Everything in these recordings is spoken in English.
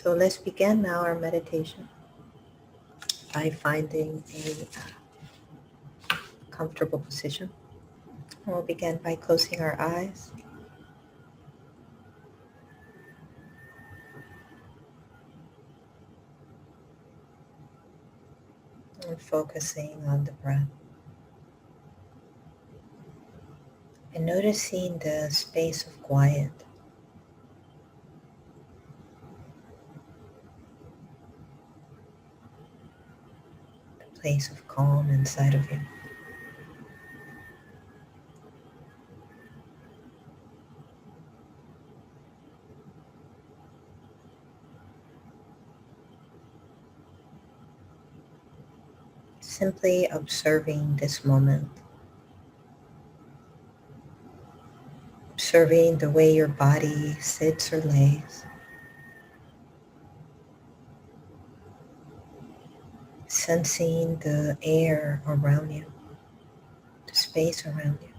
So let's begin now our meditation by finding a comfortable position. We'll begin by closing our eyes and focusing on the breath and noticing the space of quiet, the place of calm inside of you. Simply observing this moment, observing the way your body sits or lays, sensing the air around you, the space around you.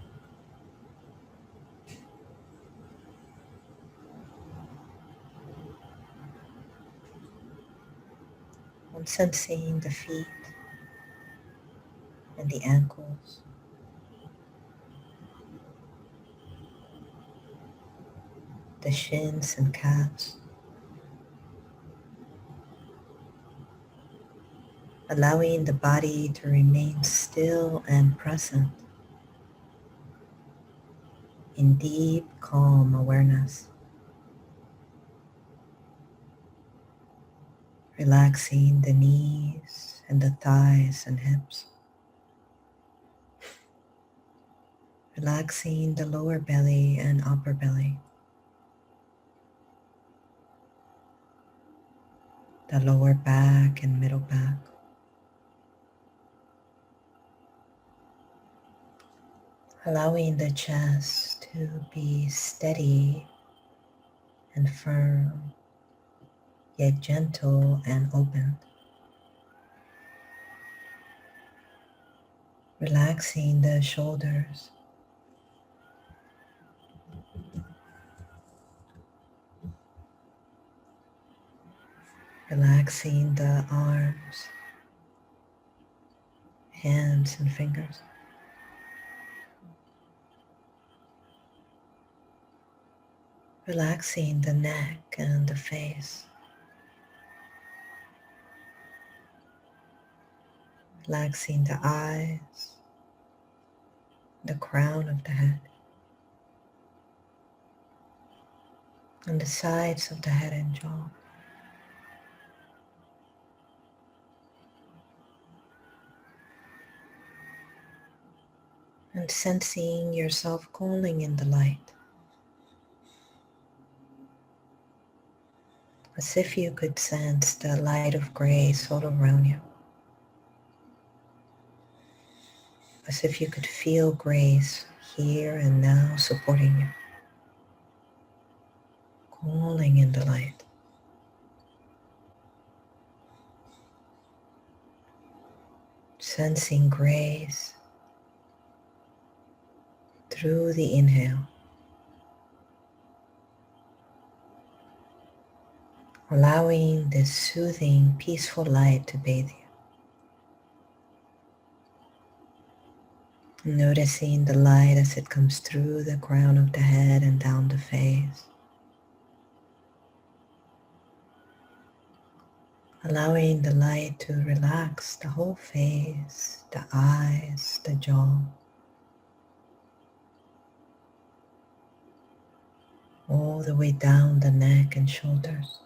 I'm sensing the feet and the ankles, the shins and calves, allowing the body to remain still and present in deep, calm awareness. Relaxing the knees and the thighs and hips. Relaxing the lower belly and upper belly. The lower back and middle back. Allowing the chest to be steady and firm, yet gentle and open. Relaxing the shoulders. Relaxing the arms, hands and fingers. Relaxing the neck and the face. Relaxing the eyes, the crown of the head, and the sides of the head and jaw. And sensing yourself cooling in the light, as if you could sense the light of grace all around you, as if you could feel grace here and now supporting you, cooling in the light. Sensing grace through the inhale, allowing this soothing, peaceful light to bathe you. Noticing the light as it comes through the crown of the head and down the face. Allowing the light to relax the whole face, the eyes, the jaw. All the way down the neck and shoulders,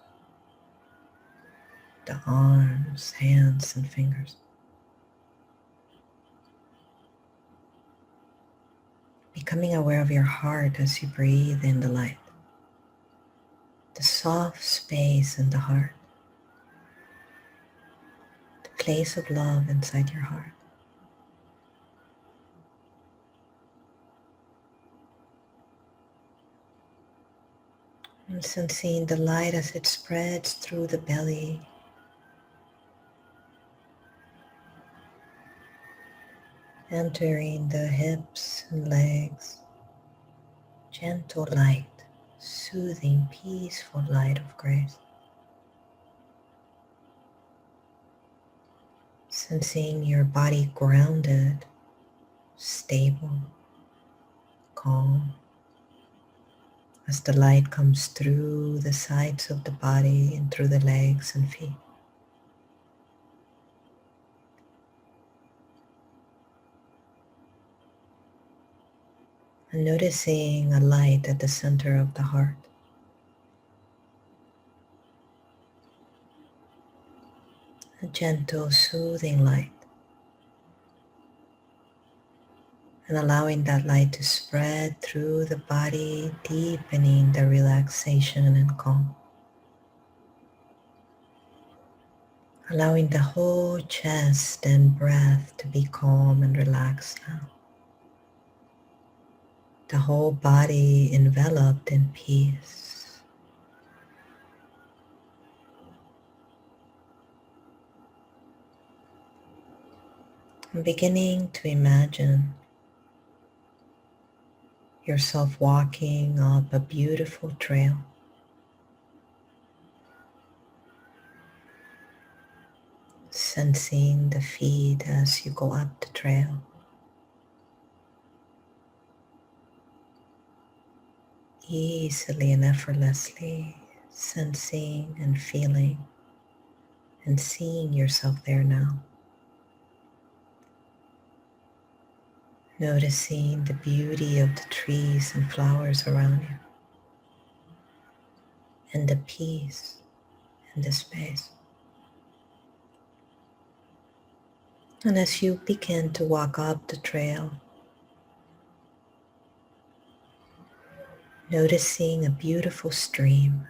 the arms, hands, and fingers. Becoming aware of your heart as you breathe in the light, the soft space in the heart, the place of love inside your heart. And sensing the light as it spreads through the belly, entering the hips and legs. Gentle light, soothing, peaceful light of grace. Sensing your body grounded, stable, calm, as the light comes through the sides of the body and through the legs and feet. And noticing a light at the center of the heart. A gentle, soothing light. And allowing that light to spread through the body, deepening the relaxation and calm. Allowing the whole chest and breath to be calm and relaxed now. The whole body enveloped in peace. I'm beginning to imagine yourself walking up a beautiful trail. Sensing the feet as you go up the trail. Easily and effortlessly sensing and feeling and seeing yourself there now. Noticing the beauty of the trees and flowers around you and the peace in the space. And as you begin to walk up the trail, noticing a beautiful stream,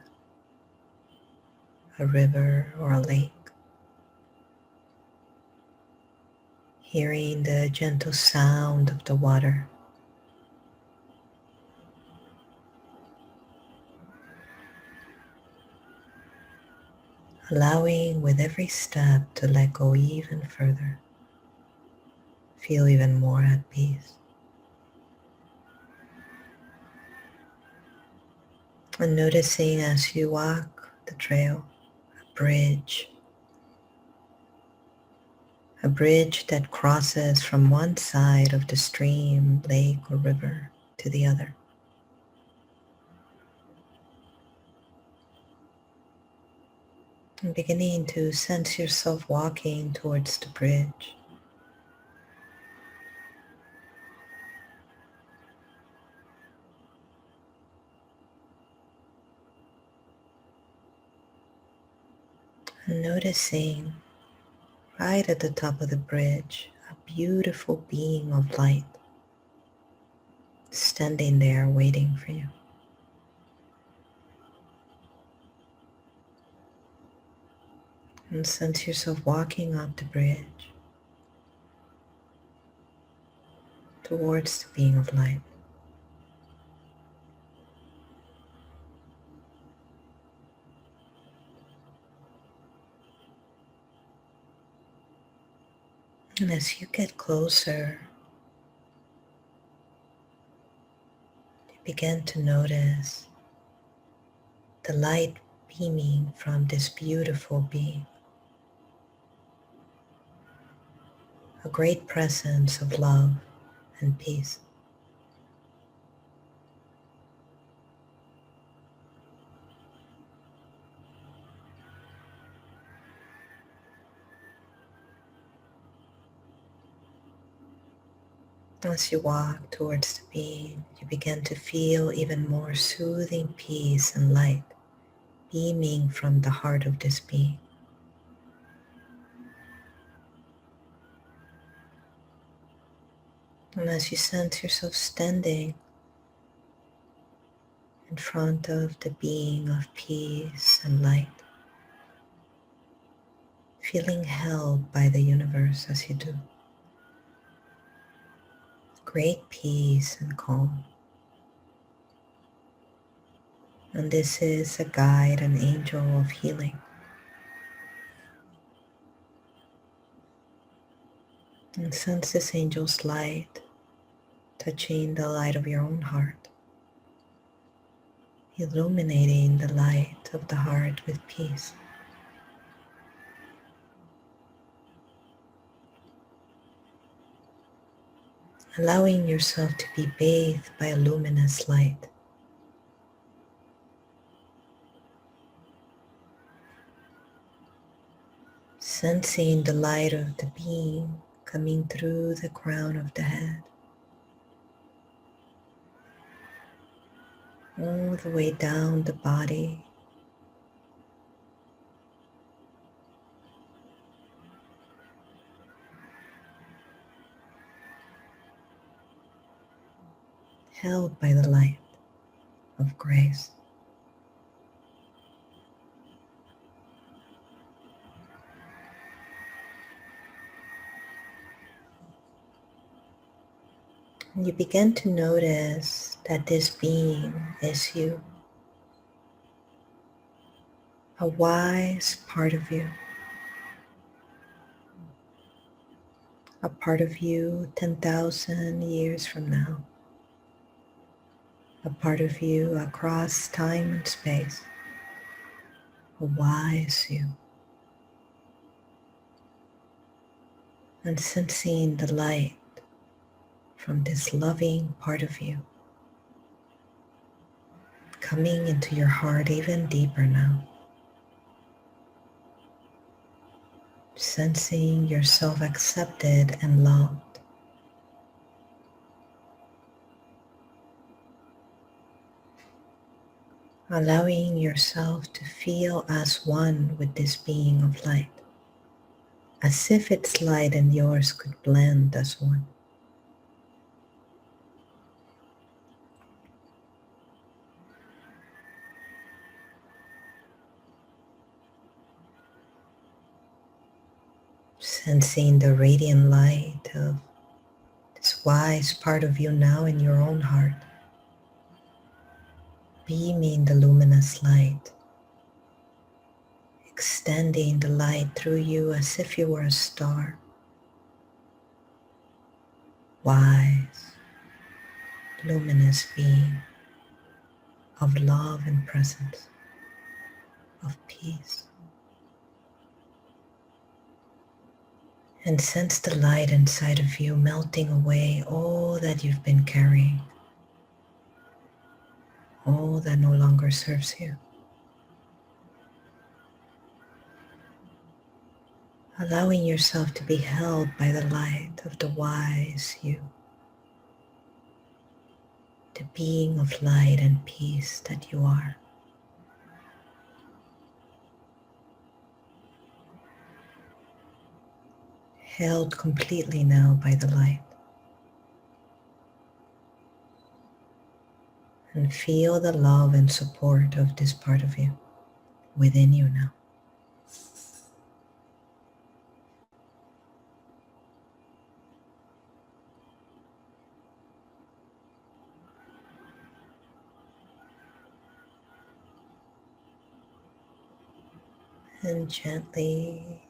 a river or a lake, hearing the gentle sound of the water, allowing with every step to let go even further, feel even more at peace. And noticing as you walk the trail, a bridge that crosses from one side of the stream, lake, or river to the other. And beginning to sense yourself walking towards the bridge. And noticing right at the top of the bridge, a beautiful being of light standing there waiting for you. And sense yourself walking up the bridge towards the being of light. And as you get closer, you begin to notice the light beaming from this beautiful being. A great presence of love and peace. As you walk towards the being, you begin to feel even more soothing peace and light beaming from the heart of this being. And as you sense yourself standing in front of the being of peace and light, feeling held by the universe as you do. Great peace and calm. And this is a guide, an angel of healing. And sense this angel's light touching the light of your own heart, illuminating the light of the heart with peace. allowing yourself to be bathed by a luminous light. Sensing the light of the beam coming through the crown of the head, all the way down the body, held by the light of grace. And you begin to notice that this being is you, a wise part of you, a part of you 10,000 years from now, a part of you across time and space, a wise you. And sensing the light from this loving part of you coming into your heart even deeper now. Sensing yourself accepted and loved. Allowing yourself to feel as one with this being of light, as if its light and yours could blend as one. Sensing the radiant light of this wise part of you now in your own heart, beaming the luminous light, extending the light through you as if you were a star. Wise, luminous being of love and presence, of peace. And sense the light inside of you melting away all that you've been carrying, all that no longer serves you. Allowing yourself to be held by the light of the wise you, the being of light and peace that you are. Held completely now by the light. And feel the love and support of this part of you within you now. And gently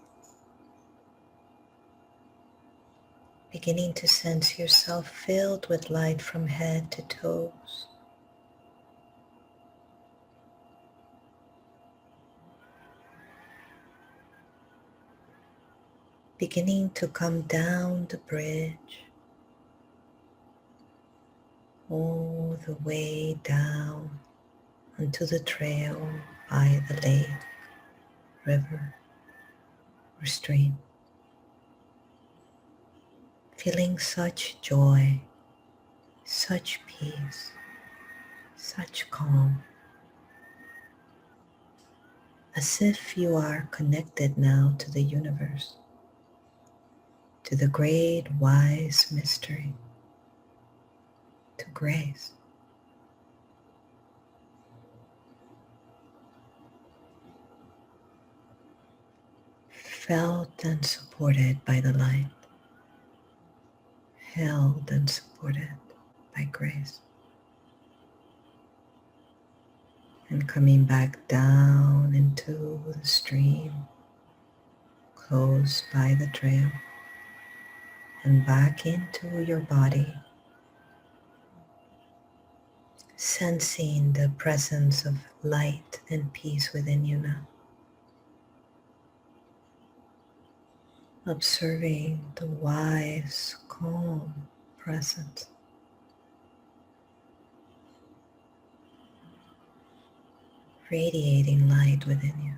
beginning to sense yourself filled with light from head to toes. Beginning to come down the bridge, all the way down onto the trail by the lake, river, or stream. Feeling such joy, such peace, such calm, as if you are connected now to the universe, to the great wise mystery, to grace. Felt and supported by the light, held and supported by grace. And coming back down into the stream, close by the trail, and back into your body, sensing the presence of light and peace within you now. Observing the wise, calm presence. Radiating light within you.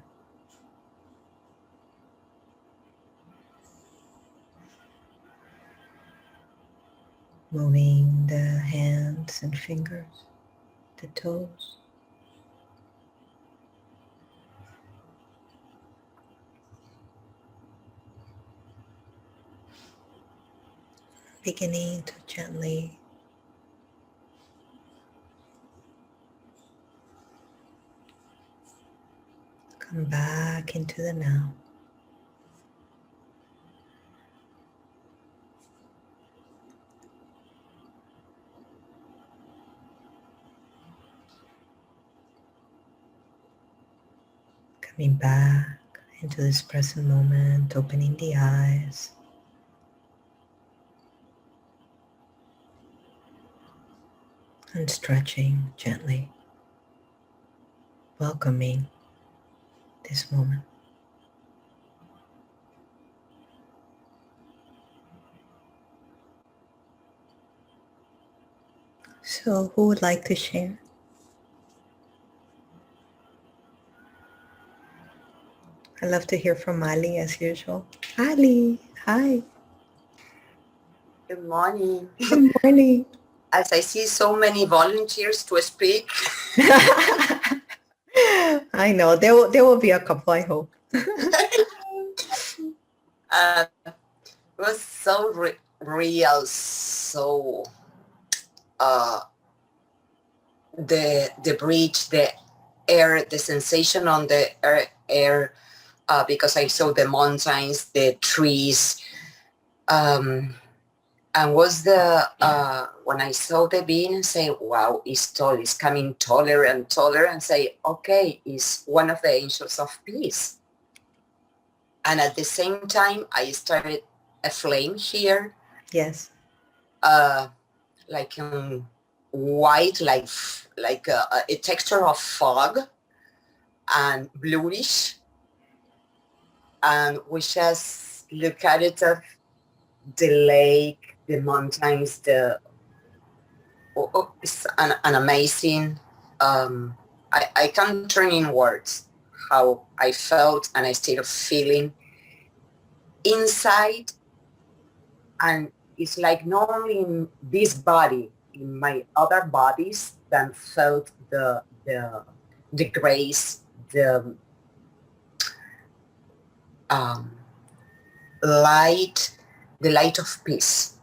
Moving the hands and fingers, the toes. Beginning to gently come back into the now. Coming back into this present moment, opening the eyes. And stretching gently, welcoming this moment. So who would like to share? I love to hear from Ali as usual. Ali, hi. Good morning. Good morning. As I see so many volunteers to speak. I know, there will be a couple, I hope. It was so real, so the bridge, the air, the sensation on the air because I saw the mountains, the trees, and was the when I saw the being and say, wow, it's tall, it's coming taller and taller, and say, okay, it's one of the angels of peace. And at the same time, I started a flame here. Yes. Like white, like a texture of fog and bluish. And we just look at it, the lake, the mountains, it's an amazing, I can't turn in words how I felt and I still feeling inside. And it's like not only in this body, in my other bodies that felt the grace, the light, the light of peace.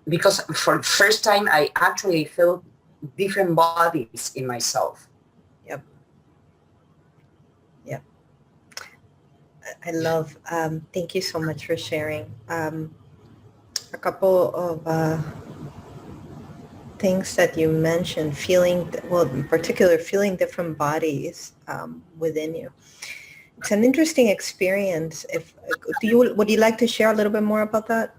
Because for the first time I actually felt different bodies in myself. Yep. I love, thank you so much for sharing. A couple of things that you mentioned, in particular, feeling different bodies within you. It's an interesting experience. Would you like to share a little bit more about that?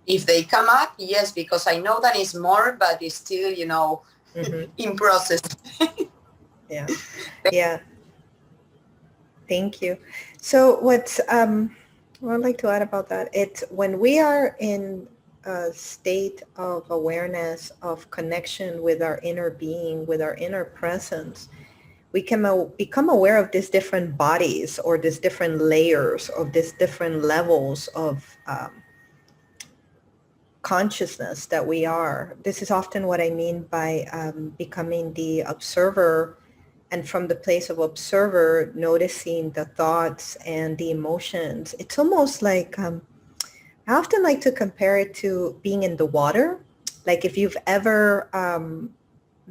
If they come up, yes, because I know that it's more, but it's still, mm-hmm. in process. Yeah. Thank you. So what I'd like to add about that, it's when we are in a state of awareness, of connection with our inner being, with our inner presence, we can become aware of these different bodies or these different layers of these different levels of consciousness that we are. This is often what I mean by becoming the observer, and from the place of observer, noticing the thoughts and the emotions. It's almost like, I often like to compare it to being in the water. Like if you've ever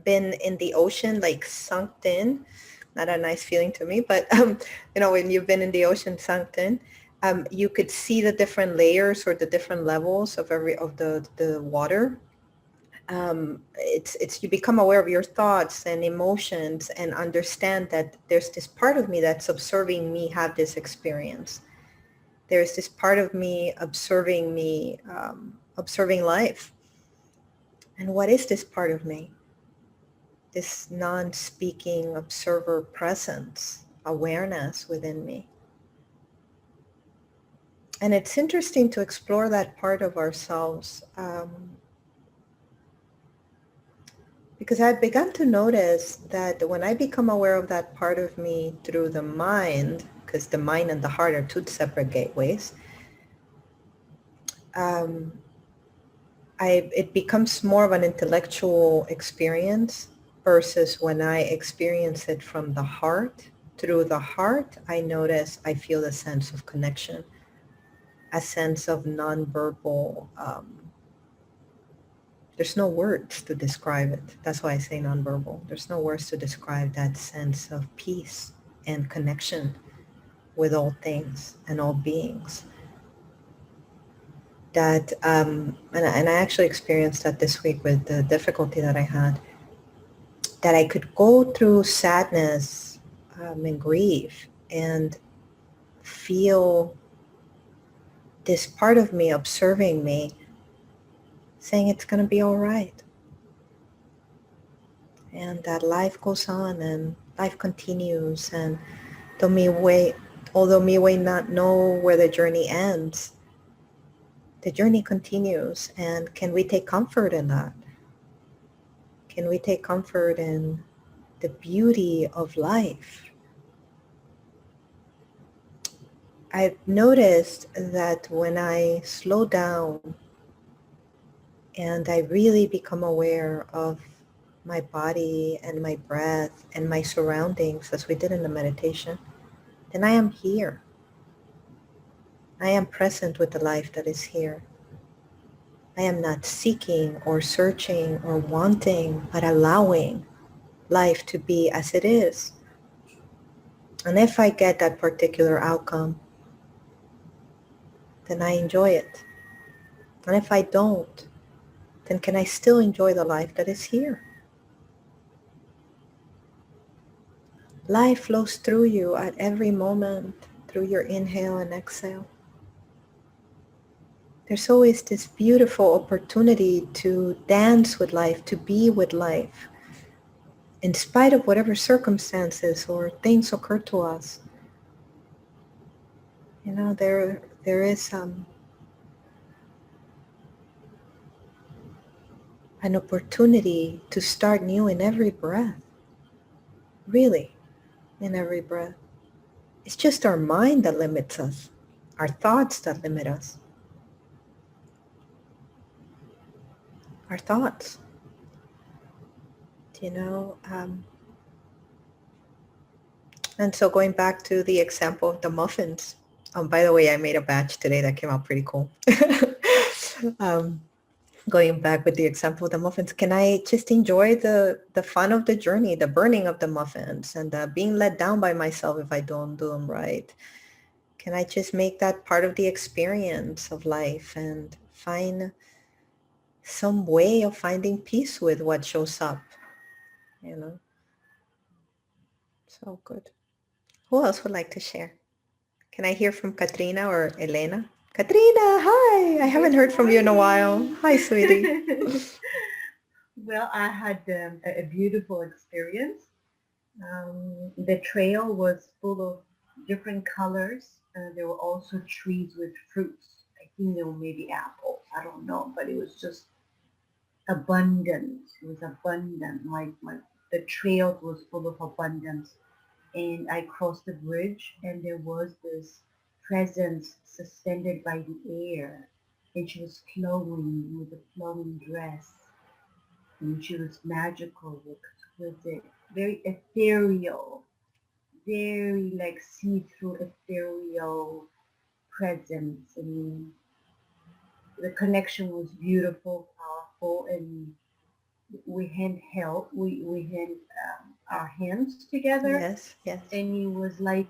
been in the ocean, like sunk in, not a nice feeling to me, but when you've been in the ocean sunk in, you could see the different layers or the different levels of the water. It's you become aware of your thoughts and emotions and understand that there's this part of me that's observing me have this experience. There's this part of me, observing life. And what is this part of me? This non-speaking observer presence, awareness within me. And it's interesting to explore that part of ourselves, because I've begun to notice that when I become aware of that part of me through the mind, because the mind and the heart are two separate gateways, um, it becomes more of an intellectual experience versus when I experience it from the heart. Through the heart, I notice I feel a sense of connection, a sense of nonverbal. There's no words to describe it. That's why I say nonverbal. There's no words to describe that sense of peace and connection with all things and all beings. That and I actually experienced that this week with the difficulty that I had. That I could go through sadness and grief and feel this part of me observing me saying it's going to be all right, and that life goes on and life continues, and though me way although me may not know where the journey ends, the journey continues. And can we take comfort in that? Can we take comfort in the beauty of life? I've noticed that when I slow down and I really become aware of my body and my breath and my surroundings, as we did in the meditation, then I am here. I am present with the life that is here. I am not seeking or searching or wanting, but allowing life to be as it is. And if I get that particular outcome, then I enjoy it. And if I don't, then can I still enjoy the life that is here? Life flows through you at every moment, through your inhale and exhale. There's always this beautiful opportunity to dance with life, to be with life, in spite of whatever circumstances or things occur to us. You know, there is an opportunity to start new in every breath, really, in every breath. It's just our mind that limits us, our thoughts that limit us, our thoughts. You know, and so going back to the example of the muffins. By the way, I made a batch today that came out pretty cool. um, Going back with the example of the muffins, can I just enjoy the fun of the journey, the burning of the muffins, and being let down by myself if I don't do them right? Can I just make that part of the experience of life and find some way of finding peace with what shows up, you know? So good. Who else would like to share? Can I hear from Katrina or Elena? Katrina, hi! I haven't Good heard from you in a while. morning. Hi, sweetie. Well, I had a beautiful experience. The trail was full of different colors. There were also trees with fruits. I think they were maybe apples. I don't know, but it was just abundant. It was abundant. The trail was full of abundance. And I crossed the bridge, and there was this presence suspended by the air, and she was flowing with a flowing dress, and she was magical, exquisite, very ethereal, very like see-through ethereal presence. I mean, the connection was beautiful, powerful, and we had our hands together, Yes, yes. and it was like,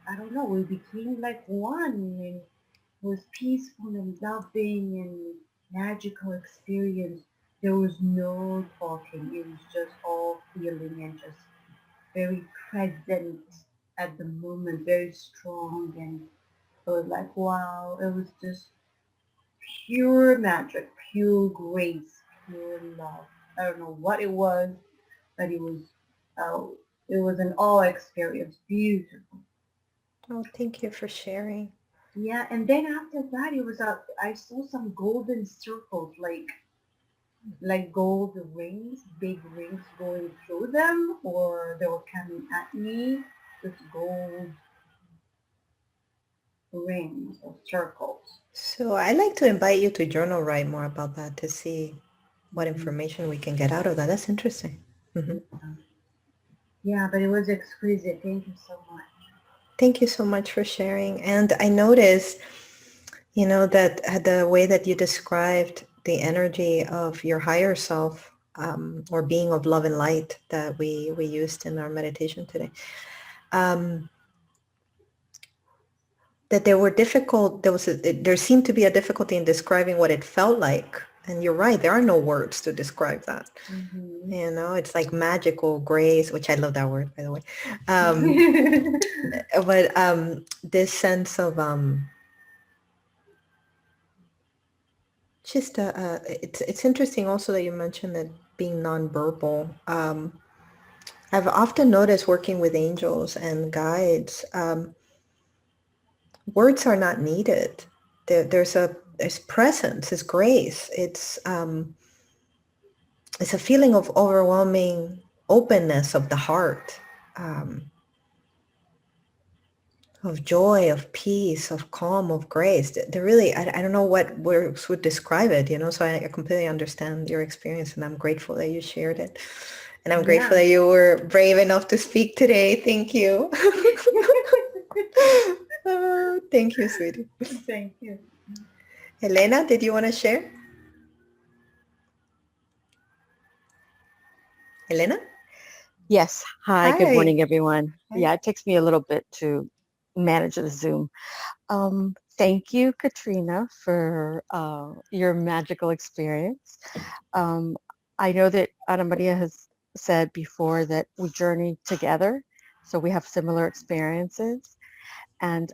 I don't know, we became like one, and it was peaceful and loving and magical experience. There was no talking. It was just all feeling and just very present at the moment, very strong, and it was like, wow, it was just pure magic, pure grace, pure love. I don't know what it was, but uh, it was an awe experience. Beautiful. Oh, thank you for sharing. Yeah, and then after that, it was I saw some golden circles, like gold rings, big rings going through them, or they were coming at me with gold rings or circles. So I'd like to invite you to journal write more about that to see what Mhm. information we can get out of that. That's interesting. Yeah. Yeah, but it was exquisite. Thank you so much. Thank you so much for sharing. And I noticed, that the way that you described the energy of your higher self, or being of love and light that we used in our meditation today, um, that there seemed to be a difficulty in describing what it felt like. And you're right, there are no words to describe that. Mm-hmm. It's like magical grace, which I love that word, by the way. But this sense of just it's interesting also that you mentioned that being nonverbal. I've often noticed working with angels and guides, words are not needed. There's presence, there's grace. It's a feeling of overwhelming openness of the heart. Of joy, of peace, of calm, of grace. They're really, I don't know what words would describe it, so I completely understand your experience, and I'm grateful that you shared it. And I'm grateful Yeah. that you were brave enough to speak today. Thank you. Thank you, sweetie. Thank you. Elena, did you want to share? Elena? Yes. Hi, good Hi. morning, everyone. Hi. Yeah, it takes me a little bit to manage the Zoom. Thank you, Katrina, for your magical experience. Um, I know that Ana Maria has said before that we journey together, so we have similar experiences. And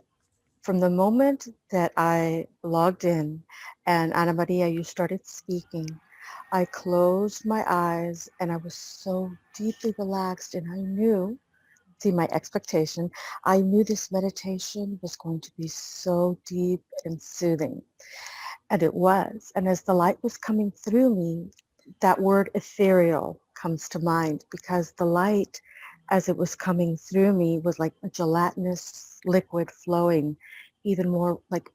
from the moment that I logged in and Ana Maria, you started speaking, I closed my eyes and I was so deeply relaxed, and I knew, see my expectation, I knew this meditation was going to be so deep and soothing. And it was. And as the light was coming through me, that word ethereal comes to mind, because the light, as it was coming through me, was like a gelatinous liquid flowing, even more like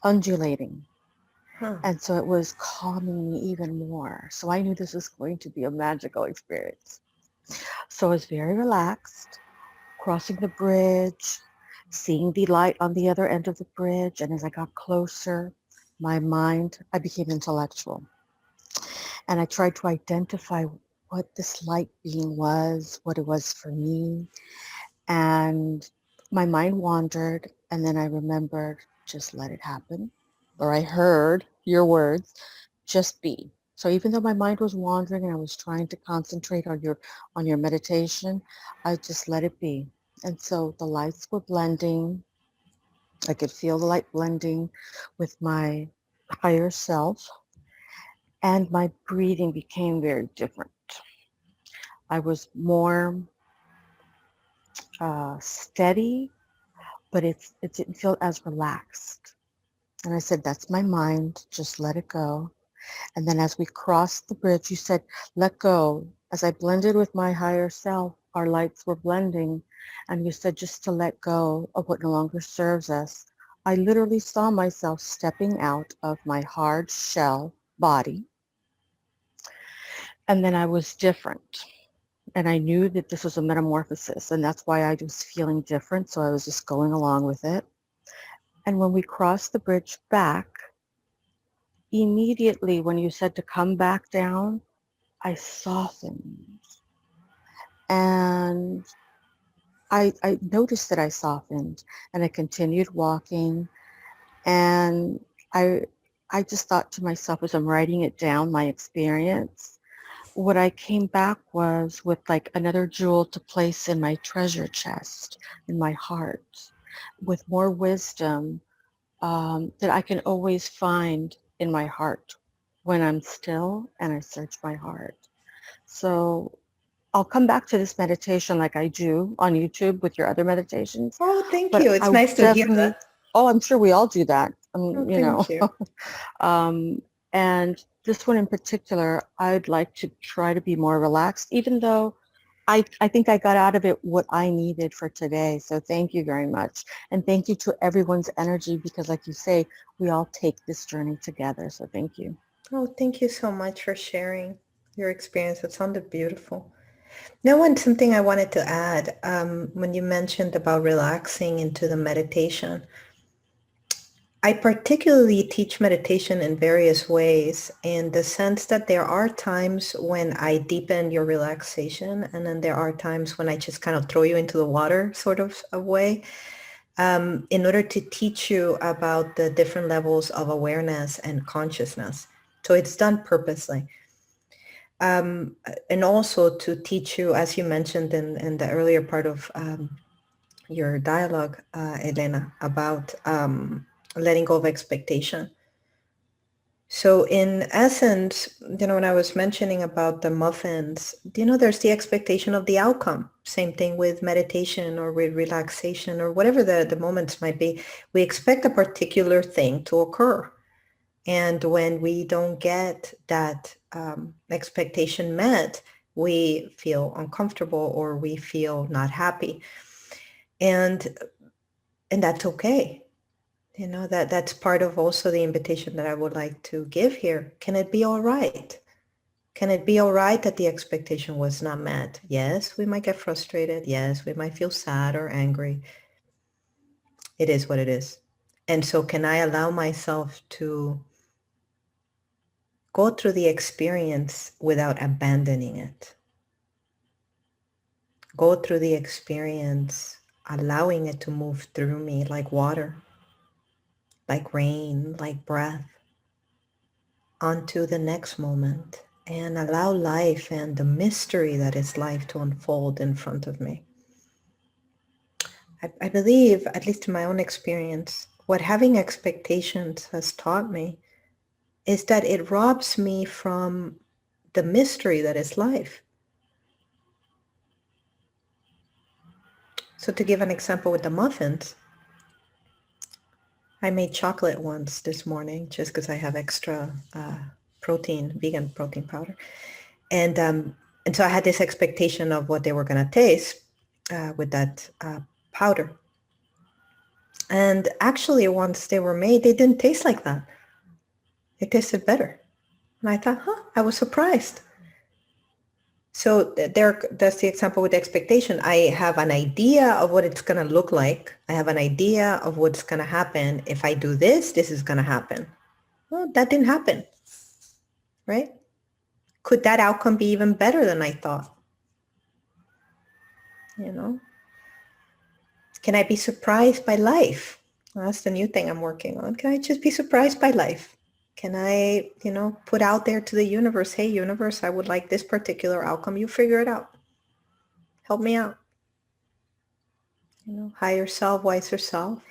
undulating. Huh. And so it was calming me even more. So I knew this was going to be a magical experience. So I was very relaxed, crossing the bridge, seeing the light on the other end of the bridge. And as I got closer, I became intellectual. And I tried to identify what this light being was, what it was for me. And my mind wandered. And then I remembered, just let it happen. Or I heard your words, just be. So even though my mind was wandering and I was trying to concentrate on your meditation, I just let it be. And so the lights were blending. I could feel the light blending with my higher self, and my breathing became very different. I was more steady, but it didn't feel as relaxed. And I said, that's my mind. Just let it go. And then as we crossed the bridge, you said, let go. As I blended with my higher self, our lights were blending. And you said, just to let go of what no longer serves us. I literally saw myself stepping out of my hard shell body. And then I was different. And I knew that this was a metamorphosis. And that's why I was feeling different. So I was just going along with it. And when we crossed the bridge back, immediately when you said to come back down, I softened. And I noticed that I softened, and I continued walking. And I, I just thought to myself, as I'm writing it down, my experience, what I came back was with like another jewel to place in my treasure chest, in my heart, with more wisdom that I can always find in my heart when I'm still and I search my heart. So I'll come back to this meditation like I do on YouTube with your other meditations, Oh, thank but you. It's I nice to hear definitely, that. Oh, I'm sure we all do that. Oh, You know. thank you. And this one in particular, I'd like to try to be more relaxed, even though I think I got out of it what I needed for today. So thank you very much. And thank you to everyone's energy, because like you say, we all take this journey together. So thank you. Oh, thank you so much for sharing your experience. It sounded beautiful. Now, and something I wanted to add, when you mentioned about relaxing into the meditation, I particularly teach meditation in various ways in the sense that there are times when I deepen your relaxation, and then there are times when I just kind of throw you into the water sort of a way, in order to teach you about the different levels of awareness and consciousness. So it's done purposely. And also to teach you, as you mentioned in the earlier part of your dialogue, Elena, about letting go of expectation. So in essence, when I was mentioning about the muffins, there's the expectation of the outcome. Same thing with meditation or with relaxation or whatever the moments might be. We expect a particular thing to occur. And when we don't get that expectation met, we feel uncomfortable or we feel not happy. And that's okay. That's part of also the invitation that I would like to give here. Can it be all right? Can it be all right that the expectation was not met? Yes, we might get frustrated. Yes, we might feel sad or angry. It is what it is. And so can I allow myself to go through the experience without abandoning it? Go through the experience, allowing it to move through me like water, like rain, like breath, onto the next moment, and allow life and the mystery that is life to unfold in front of me. I believe, at least in my own experience, what having expectations has taught me is that it robs me from the mystery that is life. So to give an example with the muffins, I made chocolate once this morning just because I have extra vegan protein powder. And so I had this expectation of what they were going to taste with that powder. And actually, once they were made, they didn't taste like that. They tasted better. And I thought, I was surprised. So that's the example with expectation. I have an idea of what it's going to look like. I have an idea of what's going to happen. If I do this, this is going to happen. Well, that didn't happen, right? Could that outcome be even better than I thought? Can I be surprised by life? Well, that's the new thing I'm working on. Can I just be surprised by life? Can I, put out there to the universe, hey, universe, I would like this particular outcome. You figure it out. Help me out. Higher self, wiser self.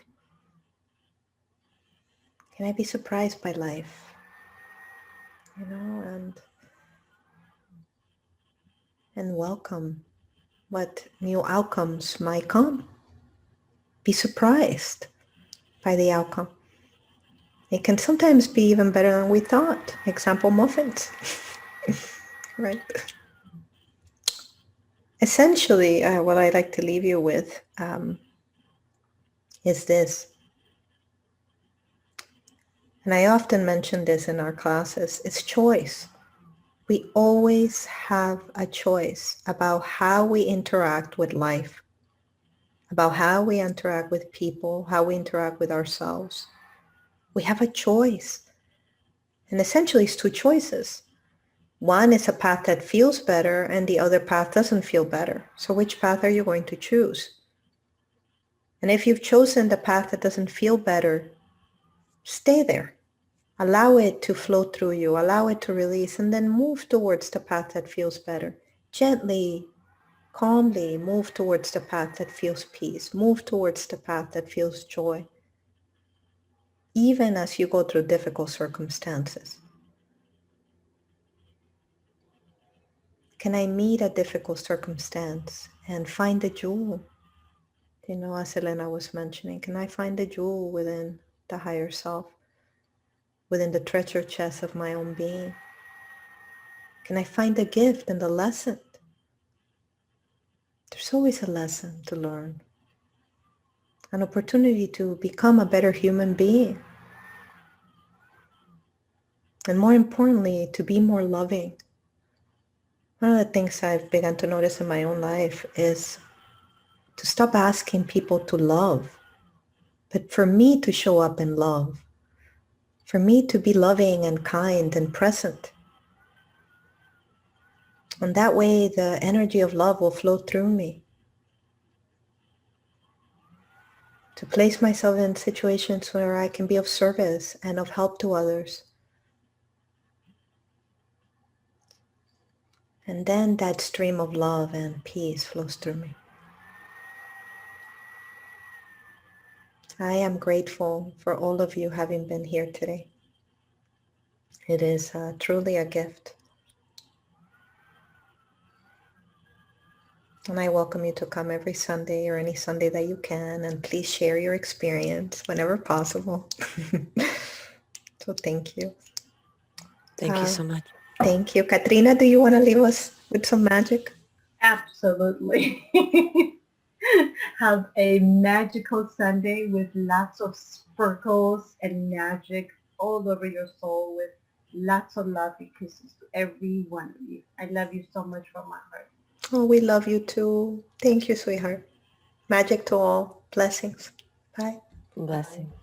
Can I be surprised by life? And welcome what new outcomes might come. Be surprised by the outcome. It can sometimes be even better than we thought. Example, muffins. Right? Essentially, what I'd like to leave you with is this. And I often mention this in our classes. It's choice. We always have a choice about how we interact with life, about how we interact with people, how we interact with ourselves. We have a choice. And essentially, it's two choices. One is a path that feels better and the other path doesn't feel better. So which path are you going to choose? And if you've chosen the path that doesn't feel better, stay there. Allow it to flow through you. Allow it to release and then move towards the path that feels better. Gently, calmly move towards the path that feels peace. Move towards the path that feels joy. Even as you go through difficult circumstances. Can I meet a difficult circumstance and find the jewel? You know, as Elena was mentioning, can I find the jewel within the higher self, within the treasure chest of my own being? Can I find the gift and the lesson? There's always a lesson to learn, an opportunity to become a better human being. And more importantly, to be more loving. One of the things I've begun to notice in my own life is to stop asking people to love, but for me to show up in love, for me to be loving and kind and present. And that way the energy of love will flow through me. To place myself in situations where I can be of service and of help to others. And then that stream of love and peace flows through me. I am grateful for all of you having been here today. It is truly a gift. And I welcome you to come every Sunday or any Sunday that you can, and please share your experience whenever possible. So thank you. Thank you so much. Thank you. Katrina, do you want to leave us with some magic? Absolutely. Have a magical Sunday with lots of sparkles and magic all over your soul, with lots of lovely kisses to every one of you. I love you so much from my heart. Oh, we love you too. Thank you, sweetheart. Magic to all. Blessings. Bye. Blessing. Bye.